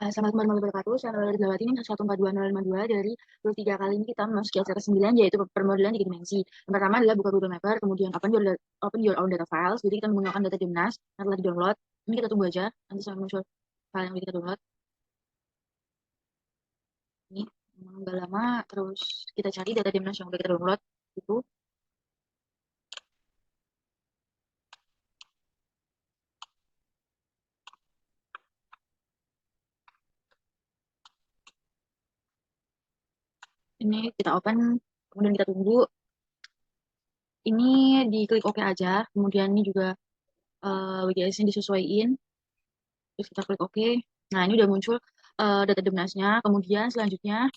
Selamat malam warahmatullahi wabarakatuh. Saya Nurul Dilawati ini 142052 dari 23 kali ini kita memasuki acara 9 yaitu permodelan 3 dimensi. Yang pertama adalah buka Google Mapper, kemudian open your own data files. Jadi kita menggunakan data Dimnas yang telah di-download. Ini kita tunggu aja nanti sampai muncul file yang kita download. Ini memang nggak lama, terus kita cari data Dimnas yang udah kita download itu. Ini kita open, kemudian kita tunggu. Ini diklik OK aja, kemudian ini juga WGS-nya disesuaikan. Terus kita klik OK. Nah, ini udah muncul data Dimnasnya. Kemudian selanjutnya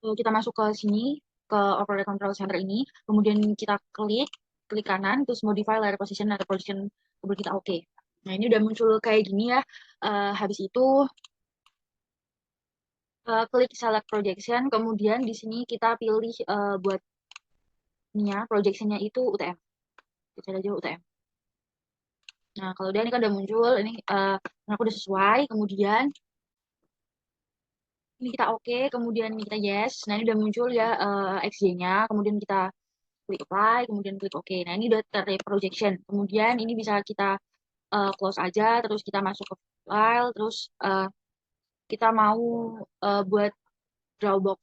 kita masuk ke sini, ke Operator Control Center ini. Kemudian kita klik kanan, terus modify layer position, kemudian kita OK. Nah, ini udah muncul kayak gini ya. Habis itu klik select projection, kemudian di sini kita pilih buat projectionnya itu UTM. Kita aja UTM. Nah, kalau udah ini kan udah muncul, ini aku udah sesuai, kemudian ini kita oke, kemudian ini kita yes. Nah, ini udah muncul ya XY-nya, kemudian kita klik apply, kemudian klik oke. Nah, ini udah terprojection. Kemudian ini bisa kita close aja, terus kita masuk ke file, terus kita mau buat Drawbox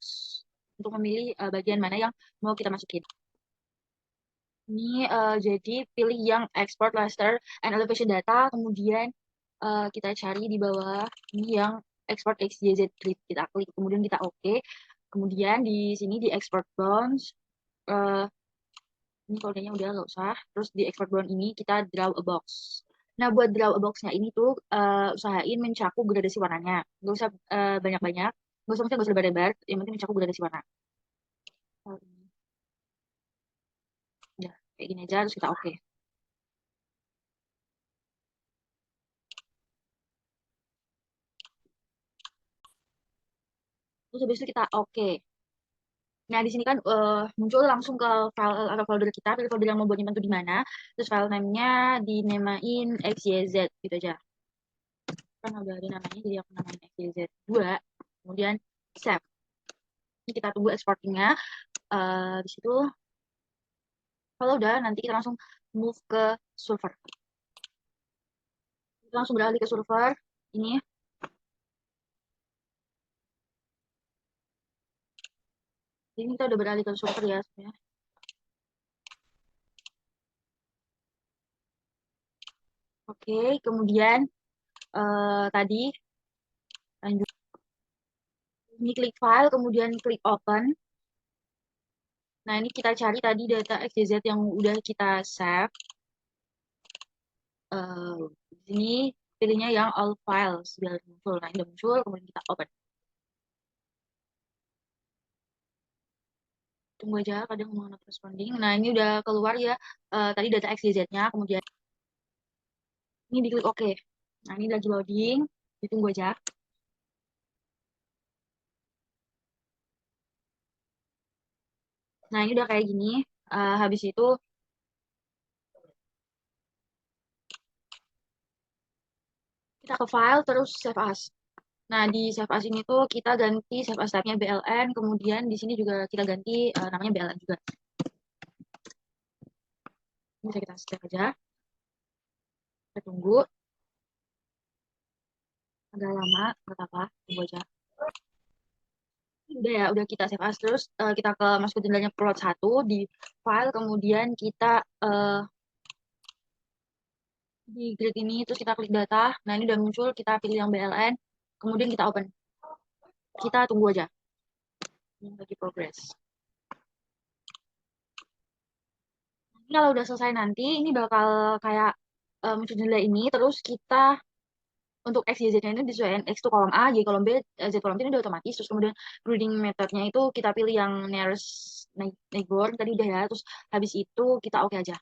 untuk memilih bagian mana yang mau kita masukin. Ini jadi pilih yang export raster and elevation data, kemudian kita cari di bawah ini yang export XYZ grid, kita klik, kemudian kita oke. Kemudian di sini di export bounds, ini kodenya udah nggak usah. Terus di export bound ini kita draw a box. Nah, buat draw a box-nya ini tuh usahain mencakup gradasi warnanya. Nggak usah banyak-banyak, nggak usah lebar-lebar, yang penting mencakup gradasi warna. Ya, kayak gini aja, terus kita oke. Terus habis itu kita oke. Nah, di sini kan muncul langsung ke file atau folder kita, pilih folder yang mau buat nyimpan tuh di mana. Terus file name-nya dinamain XYZ gitu aja. Kan udah ada namanya, jadi aku namain XYZ2. Kemudian save. Ini kita tunggu exportingnya. Di situ, kalau udah, nanti kita langsung move ke server. Kita langsung beralih ke server. Ini, ini kita udah beralih ke server ya sebenarnya. Oke, kemudian tadi lanjut. Ini klik file, kemudian klik open. Nah, ini kita cari tadi data XYZ yang udah kita save. Di sini pilihnya yang all files biar muncul. Nah, ini udah muncul, kemudian kita open. Tunggu aja, kadang mau not responding. Nah, ini udah keluar ya tadi data XYZ-nya, kemudian ini diklik OK. Nah, ini lagi loading, ditunggu aja. Nah, ini udah kayak gini. Habis itu kita ke file, terus save as. Nah, di save as ini tuh kita ganti save as type-nya BLN, kemudian di sini juga kita ganti namanya BLN juga. Ini bisa kita save aja. Kita tunggu. Agak lama, nggak apa-apa. Tunggu aja. Udah ya, udah kita save as. Terus kita masuk ke jendelanya plot 1 di file, kemudian kita di grid ini, terus kita klik data. Nah, ini udah muncul, kita pilih yang BLN, kemudian kita open. Kita tunggu aja. Ini lagi progress. Ini kalau udah selesai nanti, ini bakal kayak muncul jendela ini, terus kita untuk X, Y, Z-nya ini disesuaikan X itu kolom A, Y kolom B, Z kolom C ini udah otomatis. Terus kemudian grading methodnya itu kita pilih yang nearest neighbor, tadi udah ya. Terus habis itu kita oke aja.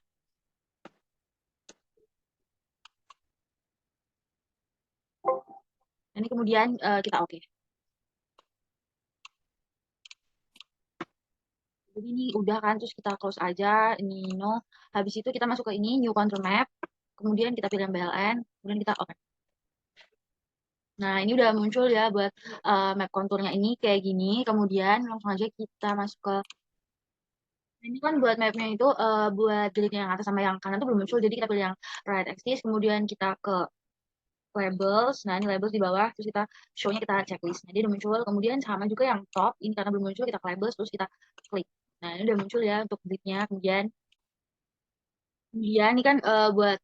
Ini kemudian kita oke. Jadi ini udah kan, terus kita close aja, ini no. Habis itu kita masuk ke ini, new control map. Kemudian kita pilih yang BLN, kemudian kita open. Nah, ini udah muncul ya buat map konturnya ini kayak gini. Kemudian langsung aja kita masuk ke ini kan buat mapnya itu buat grid yang atas sama yang kanan tuh belum muncul. Jadi kita pilih yang right axis, kemudian kita ke labels. Nah, ini labels di bawah, terus kita show-nya kita checklist. Nah, dia udah muncul. Kemudian sama juga yang top, ini karena belum muncul kita ke labels, terus kita klik. Nah, ini udah muncul ya untuk gridnya. Kemudian ini kan buat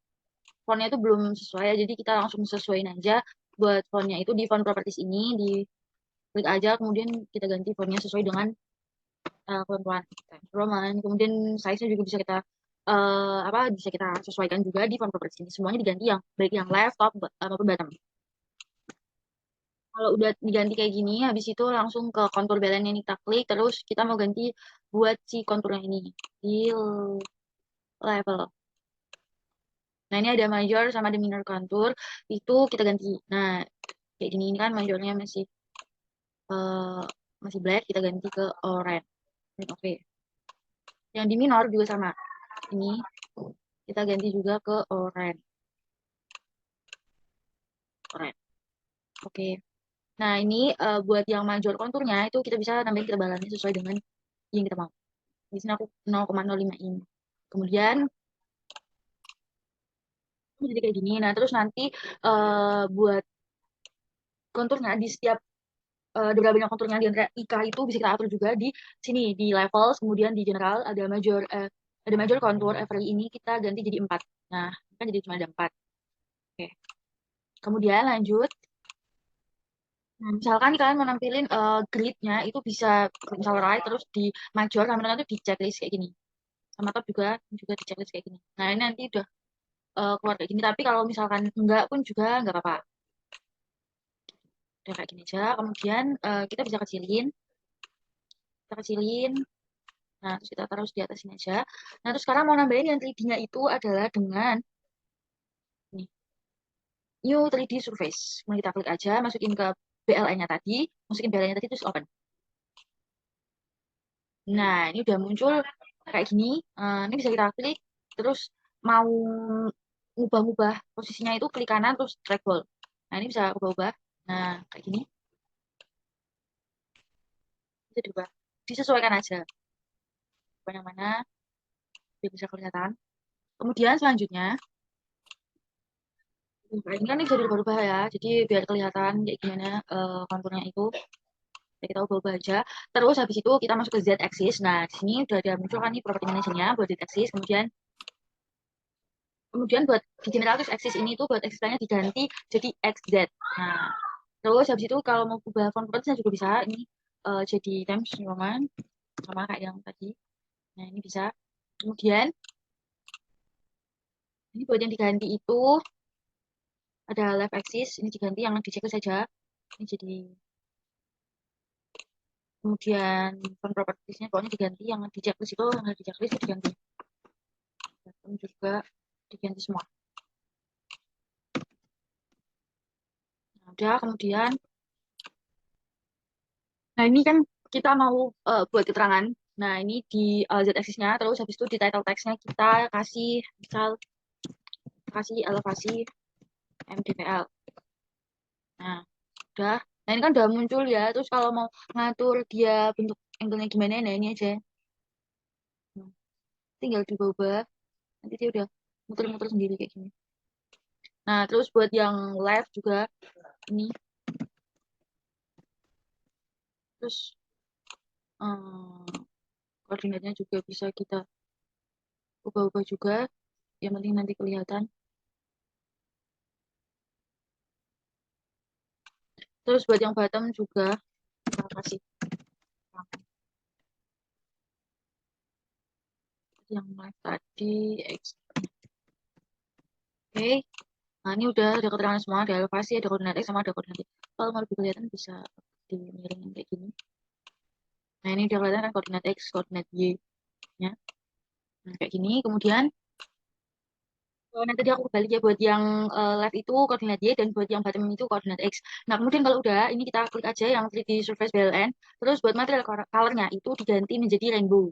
fontnya itu belum sesuai ya, jadi kita langsung sesuaiin aja buat fontnya itu di font properties ini, di klik aja, kemudian kita ganti fontnya sesuai dengan ketentuan Times Roman. Kemudian size-nya juga bisa kita bisa kita sesuaikan juga di font properties ini. Semuanya diganti yang baik yang left, top maupun bottom. Kalau udah diganti kayak gini, habis itu langsung ke kontur balance yang kita klik, terus kita mau ganti buat si konturnya ini di level. Nah, ini ada major sama ada minor contour, itu kita ganti. Nah, kayak gini ini kan majornya eh, masih black, kita ganti ke orange. Oke. Yang di minor juga sama. Ini kita ganti juga ke orange. Orange. Oke. Nah, ini buat yang major konturnya itu kita bisa nambahin ketebalannya sesuai dengan yang kita mau. Di sini aku 0,05 in. Kemudian jadi kayak gini. Nah, terus nanti buat konturnya di setiap ada berapa banyak konturnya di antara IK itu bisa kita atur juga di sini di levels, kemudian di general ada major kontur every ini kita ganti jadi 4. Nah, kan jadi cuma ada 4. Oke. Kemudian lanjut. Nah, misalkan kalian mau nampilin gridnya itu bisa klik misal right terus di major sama dengan itu di checklist kayak gini. Sama top juga di checklist kayak gini. Nah, ini nanti udah keluar kayak gini. Tapi kalau misalkan enggak pun juga enggak apa-apa. Udah kayak gini aja. Kemudian kita bisa kecilin. Kita kecilin. Nah, terus kita taruh di atas sini aja. Nah, terus sekarang mau nambahin yang 3D-nya itu adalah dengan nih, New 3D Surface. Mau kita klik aja, masukin ke BLN-nya tadi, masukin BLN-nya tadi, terus open. Nah, ini udah muncul kayak gini. Ini bisa kita klik, terus mau ubah-ubah posisinya itu klik kanan, terus trackball. Nah, ini bisa ubah-ubah. Nah, kayak gini. Bisa diubah. Disesuaikan aja. Yang mana, biar bisa kelihatan. Kemudian selanjutnya, ini kan ini bisa dirubah-ubah ya. Jadi biar kelihatan kayak gimana konturnya itu. Ya, kita ubah-ubah aja. Terus habis itu kita masuk ke Z axis. Nah, di sini udah ada muncul kan nih property manajernya buat Z axis. Kemudian buat di generatif axis ini tuh buat axisnya diganti jadi XZ. Nah, terus habis itu kalau mau ubah font property juga bisa. Ini jadi Times Roman sama kayak yang tadi. Nah, ini bisa. Kemudian ini buat yang diganti itu ada left axis. Ini diganti yang di checklist saja. Ini jadi kemudian font propertiesnya pokoknya diganti yang di checklist itu yang di checklist itu diganti. Dan juga diganti semua. Nah, udah kemudian nah ini kan kita mau buat keterangan. Nah, ini di z-axisnya, terus habis itu di title text-nya kita kasih misal kasih elevasi MDPL. Nah, udah. Nah, ini kan udah muncul ya. Terus kalau mau ngatur dia bentuk angle-nya gimana, nah ini aja. Nah, tinggal diubah. Nanti dia udah muter-muter sendiri kayak gini. Nah, terus buat yang left juga ini. Terus koordinatnya juga bisa kita ubah-ubah juga. Yang penting nanti kelihatan. Terus buat yang bottom juga kita kasih yang live tadi. Oke. Nah, ini udah ada keterangan semua, ada elevasi, ada koordinat X, sama ada koordinat Y. Kalau mau lebih kelihatan bisa dimiringin kayak gini. Nah, ini udah kelihatan kan koordinat X, koordinat Y. Ya. Nah, kayak gini. Kemudian, nah tadi aku balik ya buat yang left itu koordinat Y dan buat yang bottom itu koordinat X. Nah, kemudian kalau udah, ini kita klik aja yang 3D Surface BLN. Terus buat material color-nya itu diganti menjadi rainbow.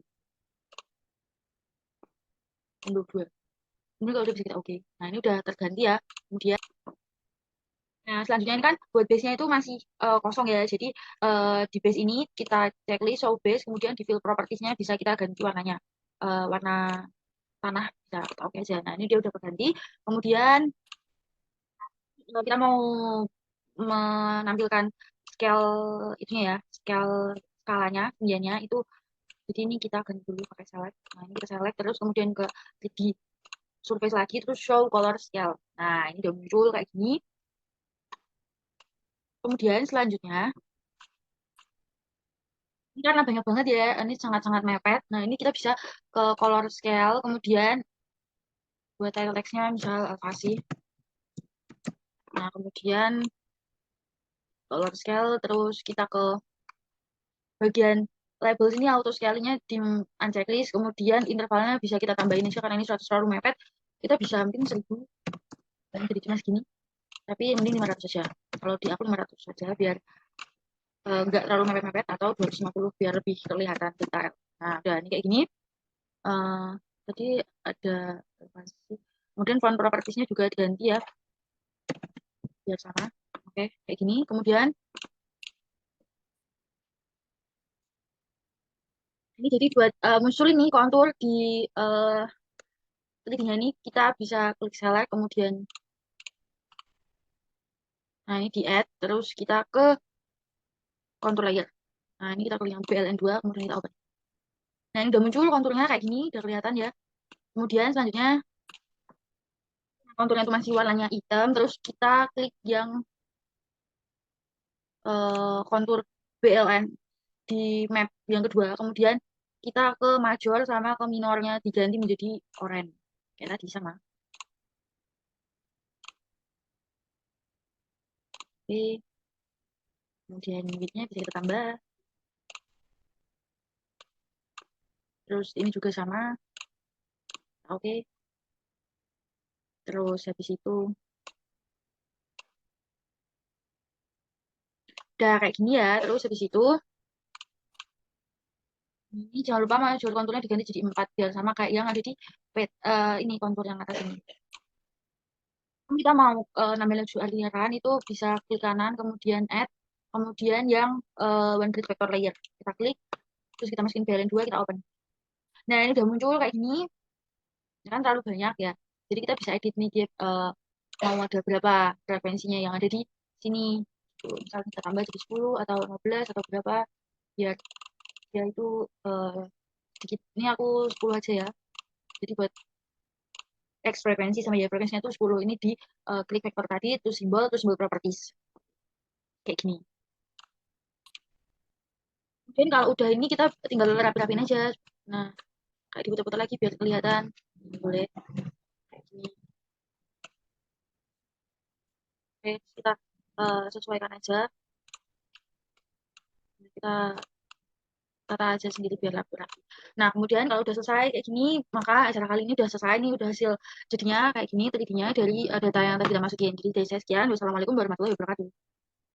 Rainbow 2. Ini kalau udah bisa kita oke. Nah, ini udah terganti ya. Kemudian, Nah, selanjutnya ini kan buat base-nya itu masih kosong ya. Jadi di base ini kita checklist show base, kemudian di field properties-nya bisa kita ganti warnanya. Warna tanah bisa kita oke aja. Nah, ini dia udah keganti. Kemudian kita mau menampilkan scale itunya ya, scale skalanya, ketinggiannya itu. Jadi ini kita ganti dulu pakai select. Nah, ini kita select terus kemudian ke 3D surface lagi terus show color scale. Nah, ini udah muncul kayak gini. Kemudian selanjutnya ini karena banyak banget ya, ini sangat-sangat mepet. Nah, ini kita bisa ke color scale, kemudian buat title text-nya misal Alfasi. Nah, kemudian color scale, terus kita ke bagian label sini auto scale-nya di unchecklist, kemudian intervalnya bisa kita tambahin aja karena ini 100 terlalu mepet. Kita bisa mungkin 1000, dan jadi cuma segini. Tapi mending 500 saja. Kalau di aku 500 saja biar nggak terlalu mepet-mepet atau 250 biar lebih kelihatan detail. Nah, udah ini kayak gini. Uh, Tadi ada apa sih? Kemudian font propertiesnya juga diganti ya, biar sama. Oke, kayak gini. Kemudian ini jadi buat muncul ini kontur di uh, titiknya ini kita bisa klik select, kemudian nah ini di add, terus kita ke kontur layer. Nah ini kita klik yang BLN2, kemudian kita open. Nah ini udah muncul konturnya kayak gini, udah kelihatan ya. Kemudian selanjutnya konturnya itu masih warnanya hitam, terus kita klik yang kontur BLN di map yang kedua, kemudian kita ke major sama ke minornya diganti menjadi oranye. Kayak tadi sama. Oke, kemudian width-nya bisa kita tambah. Terus ini juga sama. Oke. Terus habis itu udah kayak gini ya. Terus habis itu ini jangan lupa major konturnya diganti jadi 4 biar sama kayak yang ada di ini kontur yang atas ini. Kita mau nambah laju aliran itu bisa klik kanan, kemudian add, kemudian yang one grid vector layer. Kita klik, terus kita masukin BLN 2, kita open. Nah, ini udah muncul kayak gini. Ini kan terlalu banyak ya. Jadi kita bisa edit nih, dia mau ada berapa frekuensinya yang ada di sini. Tuh, misalnya kita tambah jadi 10 atau 15 atau berapa. Biar ya itu sedikit. Ini aku 10 aja ya. Jadi buat X frekuensi sama Y frekuensinya itu 10. Ini di klik vektor tadi, terus simbol properties. Kayak gini. Mungkin kalau udah ini kita tinggal rapi-rapin aja. Nah, kayak diputar-putar lagi biar kelihatan. Boleh. Kayak gini. Oke, kita sesuaikan aja. Kita tata aja sendiri biar rapi-rapi. Nah, kemudian kalau udah selesai kayak gini, maka acara kali ini udah selesai nih, udah hasil jadinya kayak gini, tadinya dari data yang tadi kita masukin. Jadi dari saya sekian. Wassalamualaikum warahmatullahi wabarakatuh.